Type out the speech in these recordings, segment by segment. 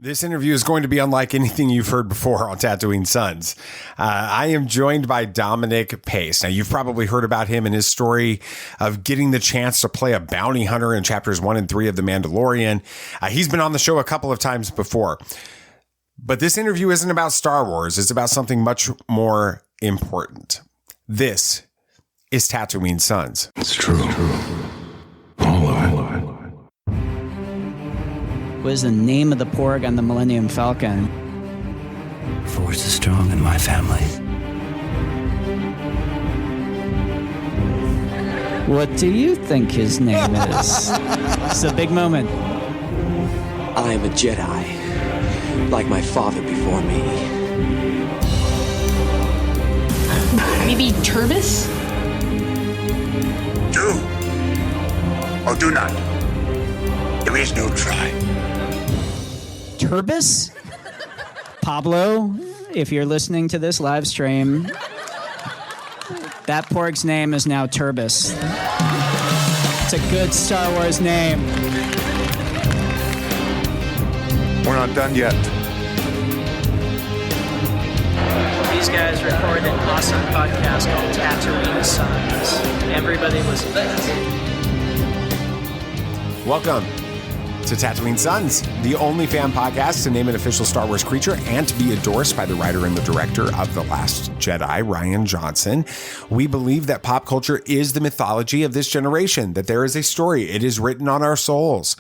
This interview is going to be unlike anything you've heard before on Tatooine Sons. I am joined by Dominic Pace. Now, you've probably heard about him and his story of getting the chance to play a bounty hunter in chapters 1 and 3 of The Mandalorian. He's been on the show a couple of times before. But this interview isn't about Star Wars. It's about something much more important. This is Tatooine Sons. It's true. All of it. What is the name of the porg on the Millennium Falcon? Force is strong in my family. What do you think his name is? It's a big moment. I am a Jedi, like my father before me. Maybe Turbis? Do or do not. There is no try. Turbis? Pablo, if you're listening to this live stream, that porg's name is now Turbis. It's a good Star Wars name. We're not done yet. These guys recorded an awesome podcast called Tatooine Sons. Everybody listen to it. Welcome to Tatooine Sons, the only fan podcast to name an official Star Wars creature and to be endorsed by the writer and the director of The Last Jedi, Rian Johnson. We believe that pop culture is the mythology of this generation, that there is a story, it is written on our souls,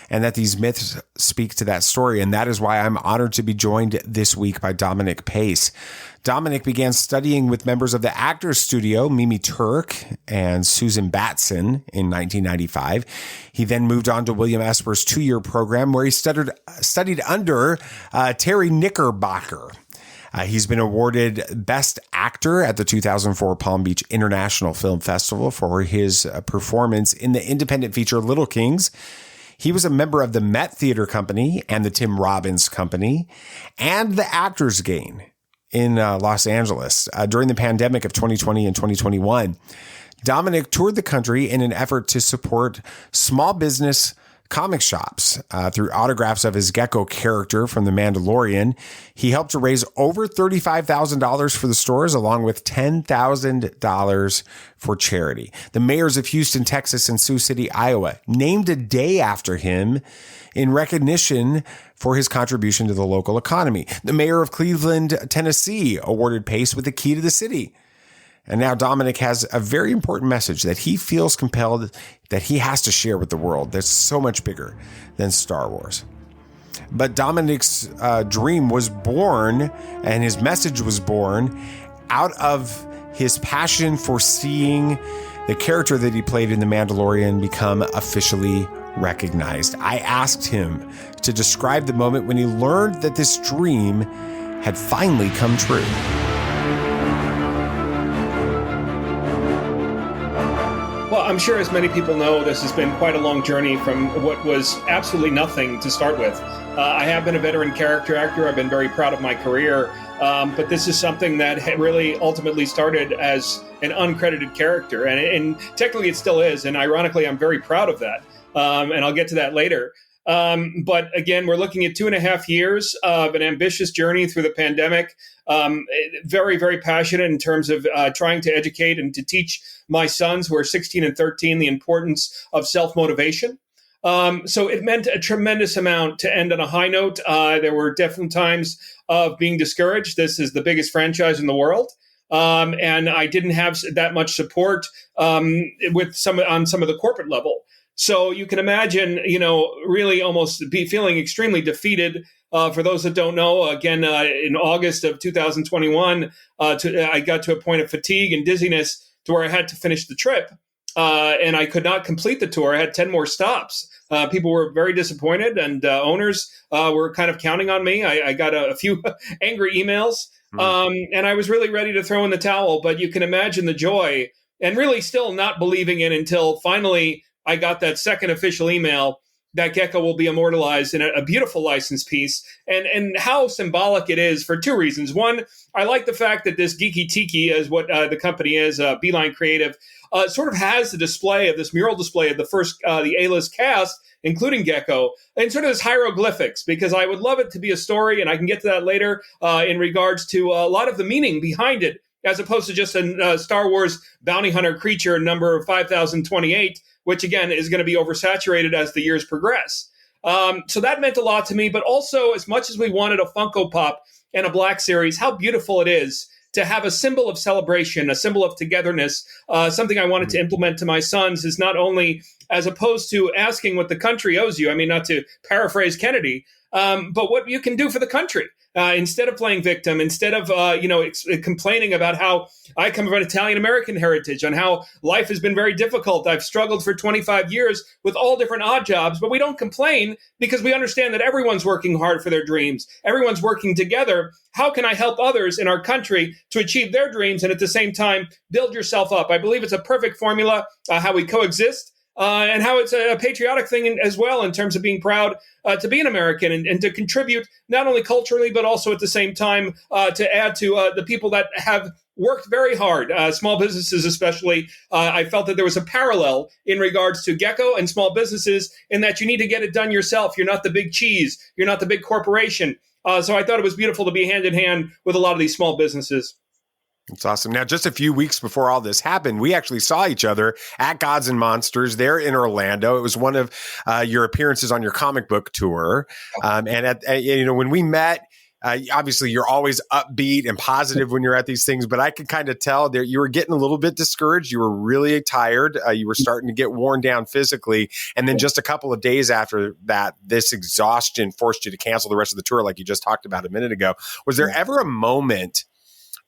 and that these myths speak to that story. And that is why I'm honored to be joined this week by Dominic Pace. Dominic began studying with members of the Actors Studio, Mimi Turque and Susan Batson, in 1995. He then moved on to William Esper's 2-year program where he studied under Terry Knickerbocker. He's been awarded Best Actor at the 2004 Palm Beach International Film Festival for his performance in the independent feature Little Kings. He was a member of the Met Theater Company and the Tim Robbins Company and the Actors Gang in Los Angeles. During the pandemic of 2020 and 2021, Dominic toured the country in an effort to support small business comic shops through autographs of his Gekko character from The Mandalorian. He helped to raise over $35,000 for the stores, along with $10,000 for charity. The mayors of Houston, Texas, and Sioux City, Iowa, named a day after him in recognition for his contribution to the local economy. The mayor of Cleveland, Tennessee, awarded Pace with the key to the city. And now Dominic has a very important message that he feels compelled that he has to share with the world that's so much bigger than Star Wars. But Dominic's dream was born, and his message was born out of his passion for seeing the character that he played in The Mandalorian become officially recognized. I asked him to describe the moment when he learned that this dream had finally come true. Well, I'm sure as many people know, this has been quite a long journey from what was absolutely nothing to start with. I have been a veteran character actor. I've been very proud of my career. But this is something that really ultimately started as an uncredited character. And technically it still is. And ironically, I'm very proud of that. And I'll get to that later. But again, we're looking at 2.5 years of an ambitious journey through the pandemic. Very, very passionate in terms of trying to educate and to teach my sons, who are 16 and 13, the importance of self-motivation. So it meant a tremendous amount to end on a high note. There were definitely times of being discouraged. This is the biggest franchise in the world. And I didn't have that much support on some of the corporate level. So you can imagine, really almost be feeling extremely defeated. For those that don't know, again, in August of 2021, I got to a point of fatigue and dizziness to where I had to finish the trip. And I could not complete the tour. I had 10 more stops. People were very disappointed, and owners were kind of counting on me. I got a few angry emails, and I was really ready to throw in the towel. But you can imagine the joy, and really still not believing it until finally I got that second official email that Gekko will be immortalized in a beautiful license piece, and how symbolic it is for two reasons. One, I like the fact that this Geeky Tiki, is what the company is, Beeline Creative, sort of has the display of this mural display of the A-list cast, including Gekko, and sort of this hieroglyphics, because I would love it to be a story, and I can get to that later, in regards to a lot of the meaning behind it, as opposed to just a Star Wars bounty hunter creature number 5028, which again is going to be oversaturated as the years progress. So that meant a lot to me, but also, as much as we wanted a Funko Pop and a Black Series, how beautiful it is to have a symbol of celebration, a symbol of togetherness. Something I wanted to implement to my sons is not only, as opposed to asking what the country owes you, I mean, not to paraphrase Kennedy, but what you can do for the country. Instead of playing victim, instead of complaining about how I come from an Italian-American heritage, on how life has been very difficult. I've struggled for 25 years with all different odd jobs, but we don't complain because we understand that everyone's working hard for their dreams. Everyone's working together. How can I help others in our country to achieve their dreams and at the same time build yourself up? I believe it's a perfect formula, how we coexist. And how it's a patriotic thing as well, in terms of being proud to be an American and to contribute not only culturally, but also at the same time to add to the people that have worked very hard, small businesses especially. I felt that there was a parallel in regards to Gekko and small businesses, in that you need to get it done yourself. You're not the big cheese. You're not the big corporation. So I thought it was beautiful to be hand in hand with a lot of these small businesses. That's awesome. Now, just a few weeks before all this happened, we actually saw each other at Gods and Monsters there in Orlando. It was one of your appearances on your comic book tour. And when we met, obviously you're always upbeat and positive when you're at these things, but I could kind of tell that you were getting a little bit discouraged. You were really tired. You were starting to get worn down physically. And then just a couple of days after that, this exhaustion forced you to cancel the rest of the tour, like you just talked about a minute ago. Was there ever a moment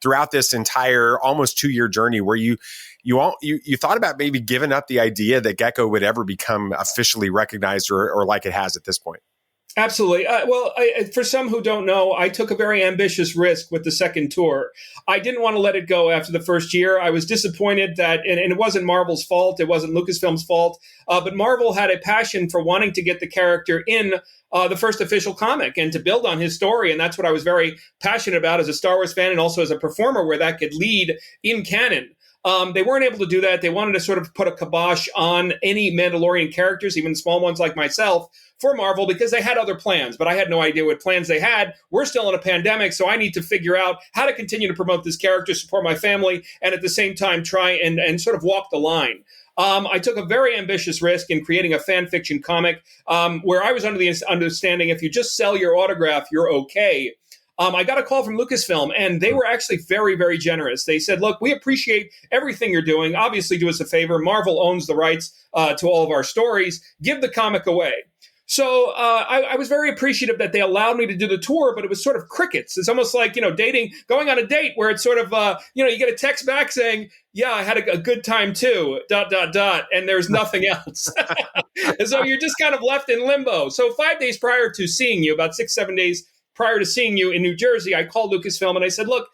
throughout this entire almost 2-year journey where you thought about maybe giving up the idea that Gekko would ever become officially recognized or like it has at this point? Absolutely. For some who don't know, I took a very ambitious risk with the second tour. I didn't want to let it go after the first year. I was disappointed that, and it wasn't Marvel's fault, it wasn't Lucasfilm's fault, but Marvel had a passion for wanting to get the character in the first official comic and to build on his story. And that's what I was very passionate about as a Star Wars fan and also as a performer, where that could lead in canon. They weren't able to do that. They wanted to sort of put a kibosh on any Mandalorian characters, even small ones like myself, for Marvel, because they had other plans. But I had no idea what plans they had. We're still in a pandemic, so I need to figure out how to continue to promote this character, support my family, and at the same time try and sort of walk the line. I took a very ambitious risk in creating a fan fiction comic where I was under the understanding if you just sell your autograph, you're okay. I got a call from Lucasfilm, and they were actually very, very generous. They said, look, we appreciate everything you're doing. Obviously, do us a favor. Marvel owns the rights to all of our stories. Give the comic away. So I was very appreciative that they allowed me to do the tour, but it was sort of crickets. It's almost like, dating, going on a date where it's sort of, you get a text back saying, yeah, I had a good time too, ... and there's nothing else. And so you're just kind of left in limbo. So 5 days prior to seeing you, about 6-7 days prior to seeing you in New Jersey, I called Lucasfilm and I said, look,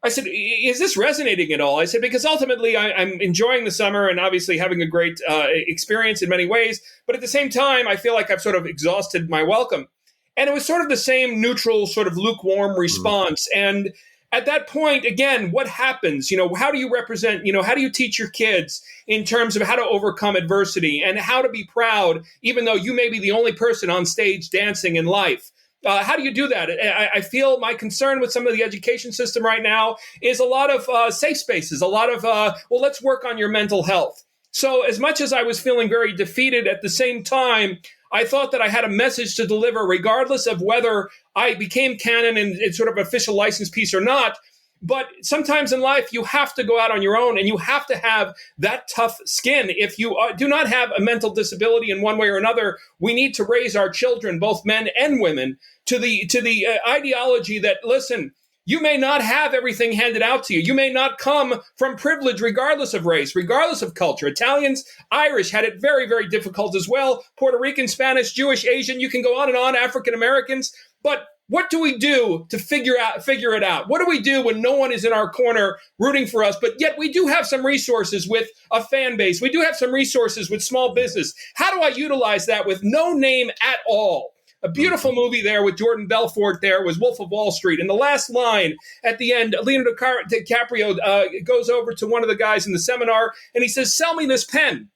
is this resonating at all? I said, because ultimately I'm enjoying the summer and obviously having a great experience in many ways. But at the same time, I feel like I've sort of exhausted my welcome. And it was sort of the same neutral, sort of lukewarm response. And at that point, again, what happens? How do you represent, how do you teach your kids in terms of how to overcome adversity and how to be proud, even though you may be the only person on stage dancing in life? How do you do that? I feel my concern with some of the education system right now is a lot of safe spaces, a lot of, let's work on your mental health. So as much as I was feeling very defeated, at the same time, I thought that I had a message to deliver, regardless of whether I became canon and sort of official license piece or not. But sometimes in life, you have to go out on your own and you have to have that tough skin. If you do not have a mental disability in one way or another, we need to raise our children, both men and women, to the ideology that, listen, you may not have everything handed out to you. You may not come from privilege, regardless of race, regardless of culture. Italians, Irish had it very, very difficult as well. Puerto Rican, Spanish, Jewish, Asian, you can go on and on, African Americans. But What do we do to figure it out? What do we do when no one is in our corner rooting for us, but yet we do have some resources with a fan base. We do have some resources with small business. How do I utilize that with no name at all? A beautiful movie there with Jordan Belfort there was Wolf of Wall Street. And the last line at the end, Leonardo DiCaprio goes over to one of the guys in the seminar and he says, sell me this pen.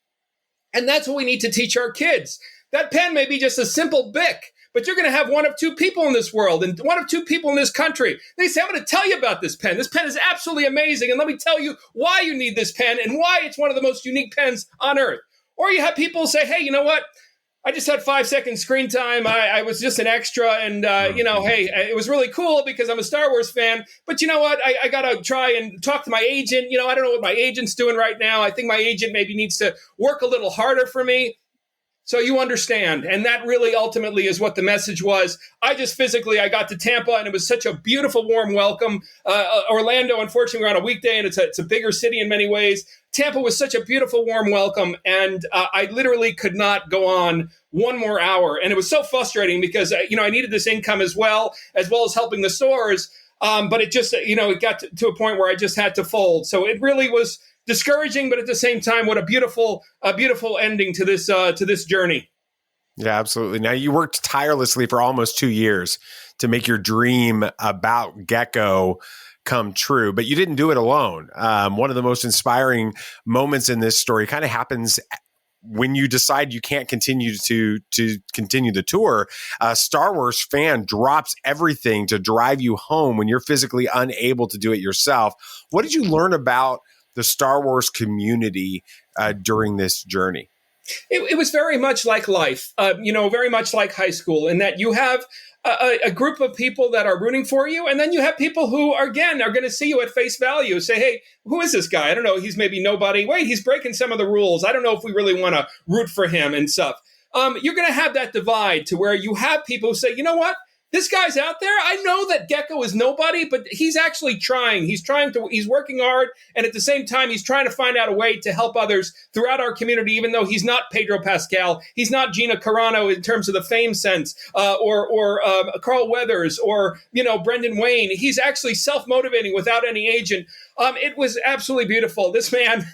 And that's what we need to teach our kids. That pen may be just a simple Bic, but you're going to have one of two people in this world and one of two people in this country. They say, I'm going to tell you about this pen. This pen is absolutely amazing. And let me tell you why you need this pen and why it's one of the most unique pens on earth. Or you have people say, hey, you know what? I just had 5 seconds screen time. I was just an extra. And, hey, it was really cool because I'm a Star Wars fan. But you know what? I got to try and talk to my agent. I don't know what my agent's doing right now. I think my agent maybe needs to work a little harder for me. So you understand. And that really ultimately is what the message was. I got to Tampa and it was such a beautiful, warm welcome. Orlando, unfortunately, we're on a weekday and it's a bigger city in many ways. Tampa was such a beautiful, warm welcome. And I literally could not go on one more hour. And it was so frustrating because, I needed this income as well as helping the stores. But it just, it got to a point where I just had to fold. So it really was discouraging, but at the same time, what a beautiful ending to this journey. Yeah, absolutely. Now, you worked tirelessly for almost 2 years to make your dream about Gekko come true, but you didn't do it alone. One of the most inspiring moments in this story kind of happens when you decide you can't continue to continue the tour. A Star Wars fan drops everything to drive you home when you're physically unable to do it yourself. What did you learn about the Star Wars community during this journey? It was very much like life, very much like high school, in that you have a group of people that are rooting for you, and then you have people who, are going to see you at face value, say, hey, who is this guy? I don't know. He's maybe nobody. Wait, he's breaking some of the rules. I don't know if we really want to root for him and stuff. You're going to have that divide to where you have people who say, you know what? This guy's out there. I know that Gekko is nobody, but he's actually trying. He's working hard. And at the same time, he's trying to find out a way to help others throughout our community, even though he's not Pedro Pascal. He's not Gina Carano in terms of the fame sense, or Carl Weathers, or, Brendan Wayne. He's actually self-motivating without any agent. It was absolutely beautiful. This man,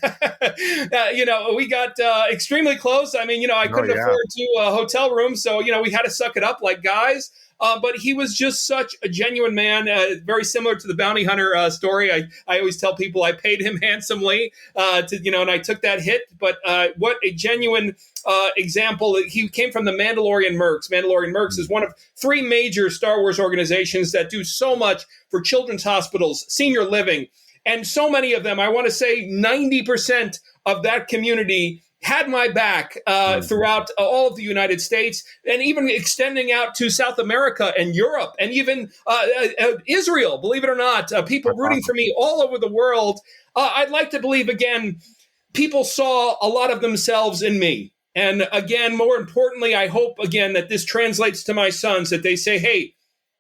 we got extremely close. I couldn't afford a hotel room. So, we had to suck it up like guys. But he was just such a genuine man, very similar to the bounty hunter story. I always tell people I paid him handsomely, and I took that hit. But what a genuine example. He came from the Mandalorian Mercs. Mandalorian Mercs is one of 3 major Star Wars organizations that do so much for children's hospitals, senior living. And so many of them, I want to say 90% of that community had my back throughout all of the United States, and even extending out to South America and Europe and even Israel, believe it or not, people rooting for me all over the world. I'd like to believe, again, people saw a lot of themselves in me. And again, more importantly, I hope, again, that this translates to my sons, that they say, hey,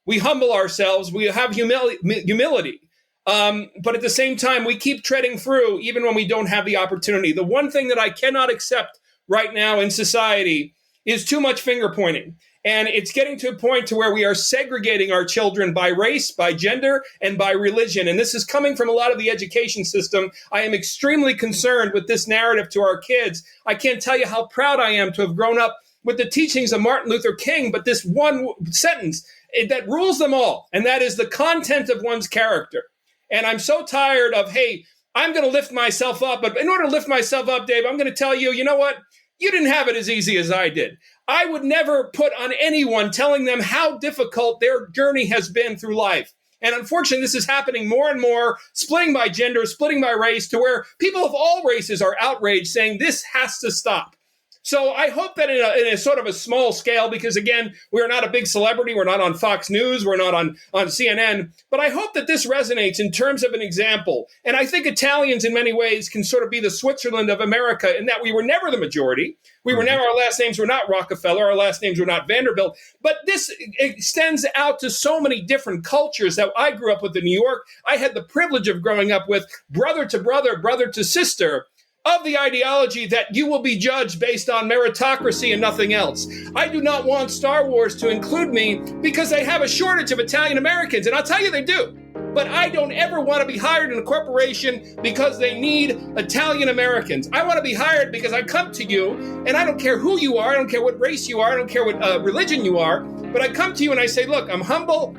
we humble ourselves, we have humility. But at the same time, we keep treading through even when we don't have the opportunity. The one thing that I cannot accept right now in society is too much finger pointing. And it's getting to a point to where we are segregating our children by race, by gender, and by religion. And this is coming from a lot of the education system. I am extremely concerned with this narrative to our kids. I can't tell you how proud I am to have grown up with the teachings of Martin Luther King, but this one sentence that rules them all, and that is the content of one's character. And I'm so tired of, hey, I'm going to lift myself up. But in order to lift myself up, Dave, I'm going to tell you, you know what? You didn't have it as easy as I did. I would never put on anyone telling them how difficult their journey has been through life. And unfortunately, this is happening more and more, splitting by gender, splitting by race, to where people of all races are outraged, saying this has to stop. So I hope that in a sort of a small scale, because again, we're not a big celebrity, we're not on Fox News, we're not on CNN, but I hope that this resonates in terms of an example. And I think Italians in many ways can sort of be the Switzerland of America, in that we were never the majority. We were never, our last names were not Rockefeller, our last names were not Vanderbilt, but this extends out to so many different cultures that I grew up with in New York. I had the privilege of growing up with brother to brother, brother to sister. of the ideology that you will be judged based on meritocracy and nothing else. I do not want Star Wars to include me because they have a shortage of Italian Americans, and I'll tell you they do. But I don't ever want to be hired in a corporation because they need Italian Americans. I want to be hired because I come to you, and I don't care who you are, I don't care what race you are, I don't care what religion you are, but I come to you and I say, look, I'm humble,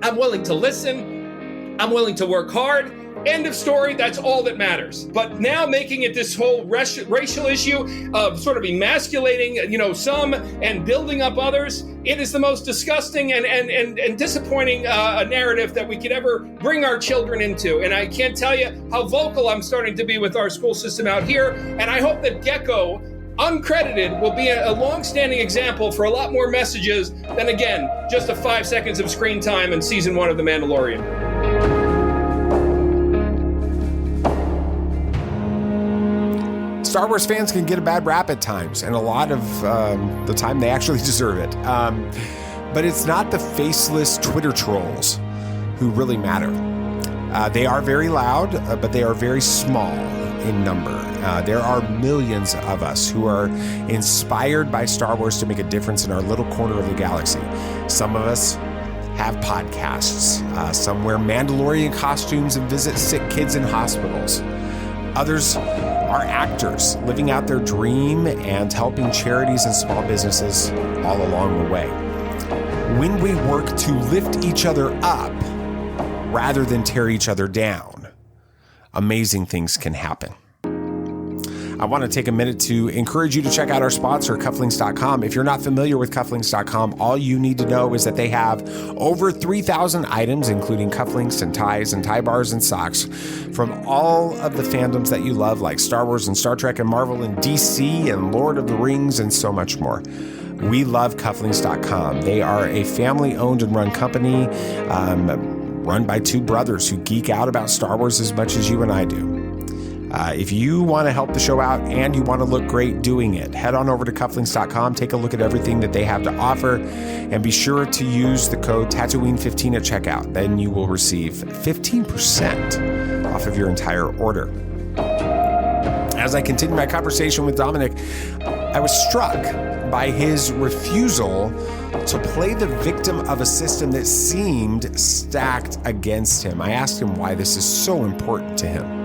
I'm willing to listen, I'm willing to work hard. End of story, that's all that matters. But now making it this whole racial issue of sort of emasculating, some and building up others, it is the most disgusting and disappointing narrative that we could ever bring our children into. And I can't tell you how vocal I'm starting to be with our school system out here. And I hope that Gekko, uncredited, will be a long-standing example for a lot more messages than, again, just 5 seconds of screen time in season 1 of The Mandalorian. Star Wars fans can get a bad rap at times, and a lot of the time they actually deserve it. But it's not the faceless Twitter trolls who really matter. They are very loud, but they are very small in number. There are millions of us who are inspired by Star Wars to make a difference in our little corner of the galaxy. Some of us have podcasts. Some wear Mandalorian costumes and visit sick kids in hospitals. Others are actors living out their dream and helping charities and small businesses all along the way. When we work to lift each other up rather than tear each other down, amazing things can happen. I want to take a minute to encourage you to check out our sponsor, cufflinks.com. If you're not familiar with cufflinks.com, all you need to know is that they have over 3,000 items, including cufflinks and ties and tie bars and socks from all of the fandoms that you love, like Star Wars and Star Trek and Marvel and DC and Lord of the Rings and so much more. We love cufflinks.com. They are a family-owned and run company run by two brothers who geek out about Star Wars as much as you and I do. If you want to help the show out and you want to look great doing it, head on over to cufflinks.com, take a look at everything that they have to offer, and be sure to use the code Tatooine15 at checkout. Then you will receive 15% off of your entire order. As I continued my conversation with Dominic, I was struck by his refusal to play the victim of a system that seemed stacked against him. I asked him why this is so important to him.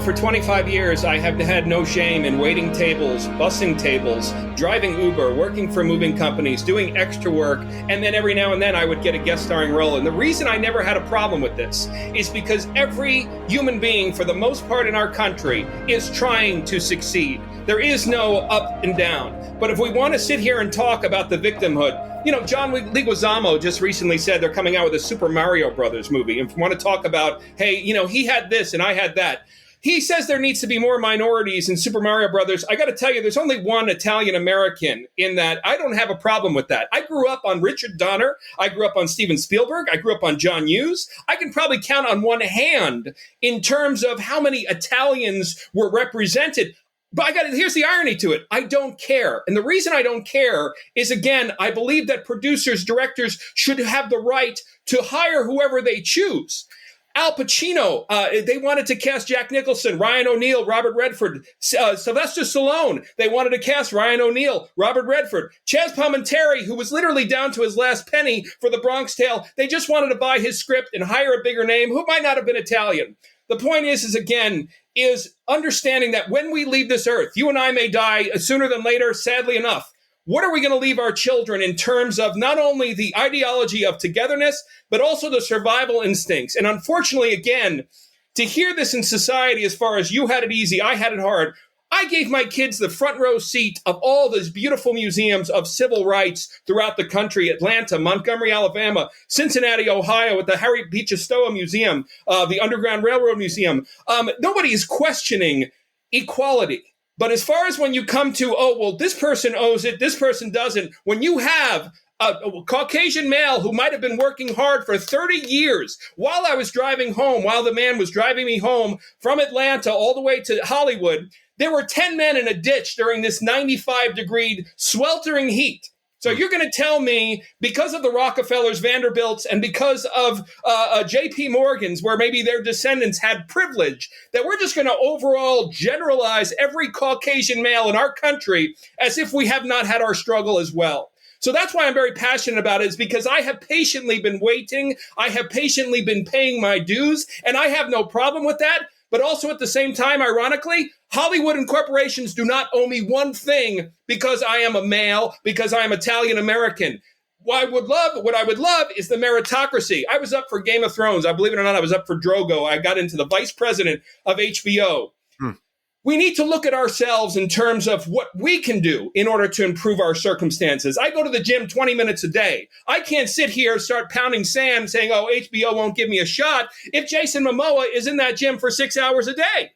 For 25 years, I have had no shame in waiting tables, bussing tables, driving Uber, working for moving companies, doing extra work, and then every now and then I would get a guest starring role. And the reason I never had a problem with this is because every human being, for the most part in our country, is trying to succeed. There is no up and down. But if we want to sit here and talk about the victimhood, John Leguizamo just recently said they're coming out with a Super Mario Brothers movie. And if we want to talk about, hey, he had this and I had that. He says there needs to be more minorities in Super Mario Brothers. I got to tell you, there's only one Italian American in that. I don't have a problem with that. I grew up on Richard Donner. I grew up on Steven Spielberg. I grew up on John Hughes. I can probably count on one hand in terms of how many Italians were represented. But here's the irony to it. I don't care. And the reason I don't care is, again, I believe that producers, directors should have the right to hire whoever they choose. Al Pacino, they wanted to cast Jack Nicholson, Ryan O'Neal, Robert Redford, Sylvester Stallone. They wanted to cast Ryan O'Neal, Robert Redford, Chaz Palminteri, who was literally down to his last penny for The Bronx Tale. They just wanted to buy his script and hire a bigger name who might not have been Italian. The point is understanding that when we leave this earth, you and I may die sooner than later, sadly enough. What are we going to leave our children in terms of not only the ideology of togetherness, but also the survival instincts? And unfortunately, again, to hear this in society as far as you had it easy, I had it hard, I gave my kids the front row seat of all those beautiful museums of civil rights throughout the country: Atlanta, Montgomery, Alabama, Cincinnati, Ohio, at the Harry Beecher-Stowe Museum, the Underground Railroad Museum. Nobody is questioning equality. But as far as when you come to, this person owes it, this person doesn't, when you have a Caucasian male who might have been working hard for 30 years while I was driving home, while the man was driving me home from Atlanta all the way to Hollywood, there were 10 men in a ditch during this 95-degree sweltering heat. So you're going to tell me because of the Rockefellers, Vanderbilts, and because of J.P. Morgans, where maybe their descendants had privilege, that we're just going to overall generalize every Caucasian male in our country as if we have not had our struggle as well. So that's why I'm very passionate about it, is because I have patiently been waiting. I have patiently been paying my dues, and I have no problem with that. But also at the same time, ironically, Hollywood and corporations do not owe me one thing because I am a male, because I am Italian American. What I would love is the meritocracy. I was up for Game of Thrones. Believe it or not, I was up for Drogo. I got into the vice president of HBO. We need to look at ourselves in terms of what we can do in order to improve our circumstances. I go to the gym 20 minutes a day. I can't sit here, start pounding sand saying, oh, HBO won't give me a shot if Jason Momoa is in that gym for 6 hours a day.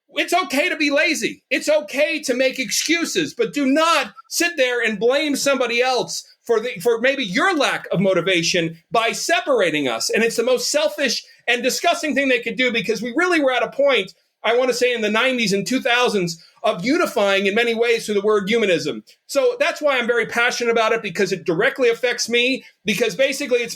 It's okay to be lazy. It's okay to make excuses, but do not sit there and blame somebody else for maybe your lack of motivation by separating us. And it's the most selfish and disgusting thing they could do, because we really were at a point, I want to say in the 90s and 2000s, of unifying in many ways through the word humanism. So that's why I'm very passionate about it, because it directly affects me. Because basically,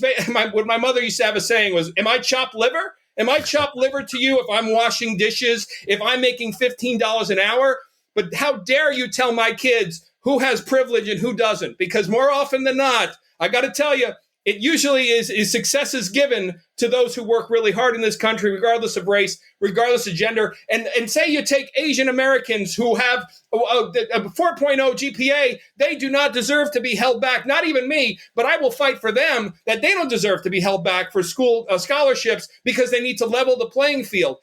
what my mother used to have a saying was, am I chopped liver? Am I chopped liver to you if I'm washing dishes, if I'm making $15 an hour? But how dare you tell my kids who has privilege and who doesn't? Because more often than not, I got to tell you, it usually is success is given to those who work really hard in this country, regardless of race, regardless of gender. And say you take Asian Americans who have a 4.0 GPA, they do not deserve to be held back. Not even me, but I will fight for them that they don't deserve to be held back for school scholarships, because they need to level the playing field.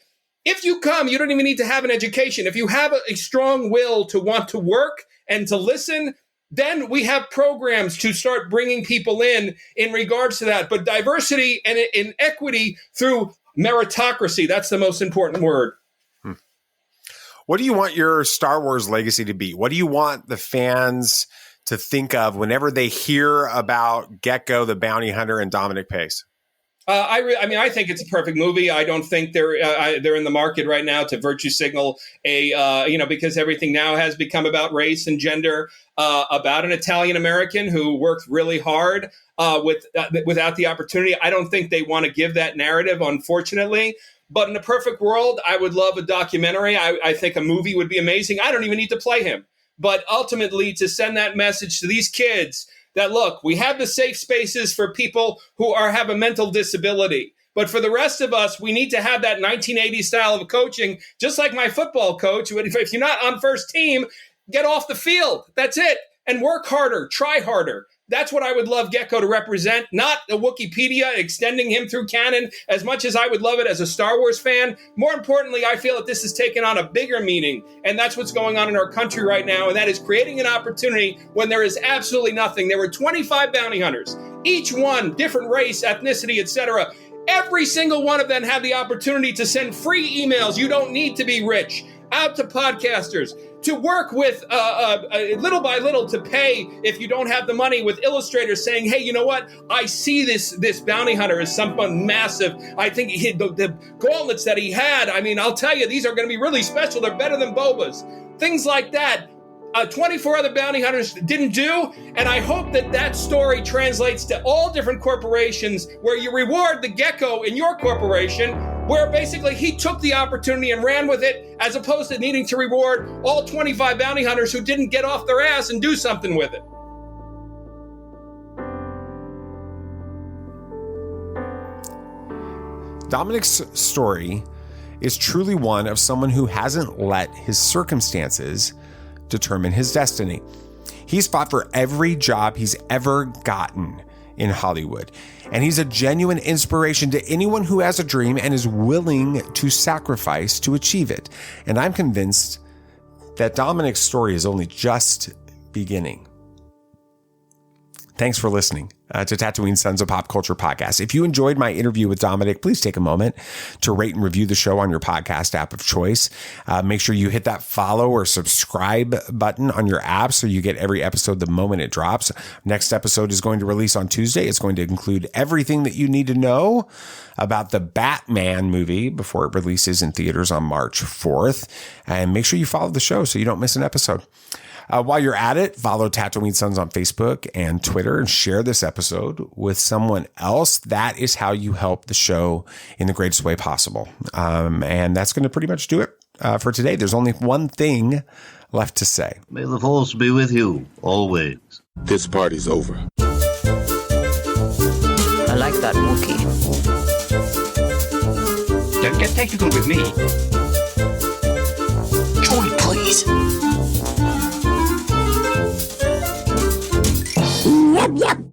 If you come, you don't even need to have an education. If you have a strong will to want to work and to listen, then we have programs to start bringing people in regards to that. But diversity and equity through meritocracy, that's the most important word. What do you want your Star Wars legacy to be? What do you want the fans to think of whenever they hear about Gekko, the bounty hunter, and Dominic Pace? I think it's a perfect movie. I don't think they're in the market right now to virtue signal because everything now has become about race and gender, about an Italian American who worked really hard without the opportunity. I don't think they want to give that narrative, unfortunately. But in a perfect world, I would love a documentary. I think a movie would be amazing. I don't even need to play him. But ultimately, to send that message to these kids that, look, we have the safe spaces for people who have a mental disability. But for the rest of us, we need to have that 1980s style of coaching, just like my football coach. If you're not on first team, get off the field. That's it. And work harder. Try harder. That's what I would love Gekko to represent, not a Wikipedia extending him through canon, as much as I would love it as a Star Wars fan. More importantly, I feel that this has taken on a bigger meaning, and that's what's going on in our country right now, and that is creating an opportunity when there is absolutely nothing. There were 25 bounty hunters, each one different race, ethnicity, etc. Every single one of them had the opportunity to send free emails. You don't need to be rich. Out to podcasters, to work with little by little to pay if you don't have the money, with illustrators saying, hey, you know what? I see this bounty hunter as someone massive. I think the gauntlets that he had, I'll tell you, these are going to be really special. They're better than Boba's. Things like that. 24 other bounty hunters didn't do, and I hope that story translates to all different corporations where you reward the Gekko in your corporation, where basically he took the opportunity and ran with it, as opposed to needing to reward all 25 bounty hunters who didn't get off their ass and do something with it. Dominic's story is truly one of someone who hasn't let his circumstances determine his destiny. He's fought for every job he's ever gotten in Hollywood, and he's a genuine inspiration to anyone who has a dream and is willing to sacrifice to achieve it. And I'm convinced that Dominic's story is only just beginning. Thanks for listening to Tatooine Sons of Pop Culture Podcast. If you enjoyed my interview with Dominic, please take a moment to rate and review the show on your podcast app of choice. Make sure you hit that follow or subscribe button on your app so you get every episode the moment it drops. Next episode is going to release on Tuesday. It's going to include everything that you need to know about the Batman movie before it releases in theaters on March 4th. And make sure you follow the show so you don't miss an episode. While you're at it, follow Tatooine Sons on Facebook and Twitter and share this episode with someone else. That is how you help the show in the greatest way possible. And that's going to pretty much do it for today. There's only one thing left to say. May the Force be with you always. This party's over. I like that Wookiee. Don't get technical with me. Join, please.